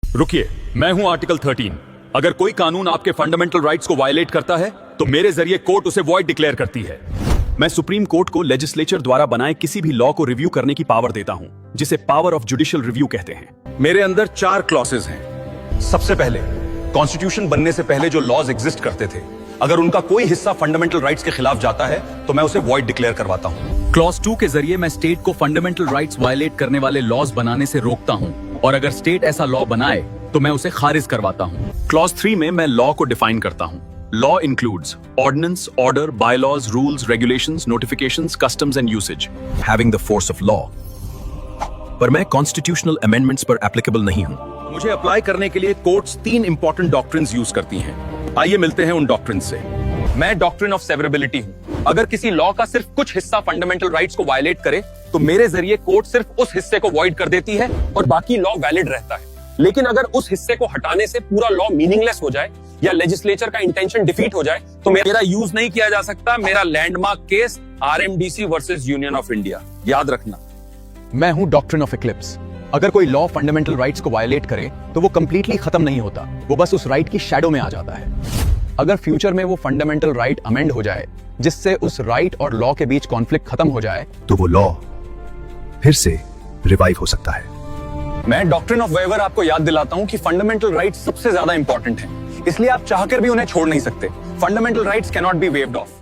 रुकिए, मैं हूं आर्टिकल 13। अगर कोई कानून आपके फंडामेंटल राइट्स को वायलेट करता है तो मेरे जरिए कोर्ट उसे वॉइड डिक्लेयर करती है। मैं सुप्रीम कोर्ट को लेजिस्लेचर द्वारा बनाए किसी भी लॉ को रिव्यू करने की पावर देता हूं, जिसे पावर ऑफ जुडिशियल रिव्यू कहते हैं। मेरे अंदर 4 क्लॉसेज हैं। सबसे पहले, कॉन्स्टिट्यूशन बनने से पहले जो लॉज एग्जिस्ट करते थे, अगर उनका कोई हिस्सा फंडामेंटल राइट्स के खिलाफ जाता है तो मैं उसे वॉइड डिक्लेयर करवाता हूं। क्लॉज 2 के जरिए मैं स्टेट को फंडामेंटल राइट्स वायलेट करने वाले लॉज बनाने से रोकता हूं, और अगर स्टेट ऐसा लॉ बनाए तो मैं उसे खारिज करवाता हूं। क्लॉज 3 में मैं लॉ को डिफाइन करता हूं। Law includes ordinance, order, bylaws, rules, regulations, notifications, customs and usage having the force of law. पर मैं कॉन्स्टिट्यूशनल अमेंडमेंट्स पर एप्लीकेबल नहीं हूं। मुझे अप्लाई करने के लिए कोर्ट्स 3 इंपॉर्टेंट डॉक्ट्रिन्स यूज करती हैं। आइए मिलते हैं उन डॉक्ट्रिन्स से। मैं डॉक्ट्रिन ऑफ सेवरेबिलिटी हूं। अगर किसी लॉ का सिर्फ कुछ हिस्सा फंडामेंटल राइट्स को वायलेट करे तो मेरे जरिए कोर्ट सिर्फ उस हिस्से को वॉइड कर देती है और बाकी लॉ वैलिड रहता है। लेकिन अगर उस हिस्से को हटाने से पूरा लॉ मीनिंगलेस हो जाए या लेजिस्लेचर का इंटेंशन डिफीट हो जाए तो मेरा यूज नहीं किया जा सकता। मेरा landmark case RMDC versus union of India, याद रखना। मैं हूं डॉक्ट्रिन ऑफ इक्लिप्स। अगर कोई लॉ फंडामेंटल राइट्स को वायलेट करे तो वो कंप्लीटली खत्म नहीं होता, वो बस उस राइट की शैडो में आ जाता है। अगर फ्यूचर में वो फंडामेंटल राइट अमेंड हो जाए जिससे उस राइट और लॉ के बीच कॉन्फ्लिक्ट खत्म हो जाए तो वो लॉ फिर से रिवाइव हो सकता है। मैं डॉक्ट्रिन ऑफ वेवर आपको याद दिलाता हूं कि फंडामेंटल राइट्स सबसे ज्यादा इंपॉर्टेंट हैं, इसलिए आप चाहकर भी उन्हें छोड़ नहीं सकते। Fundamental rights can not be waived of.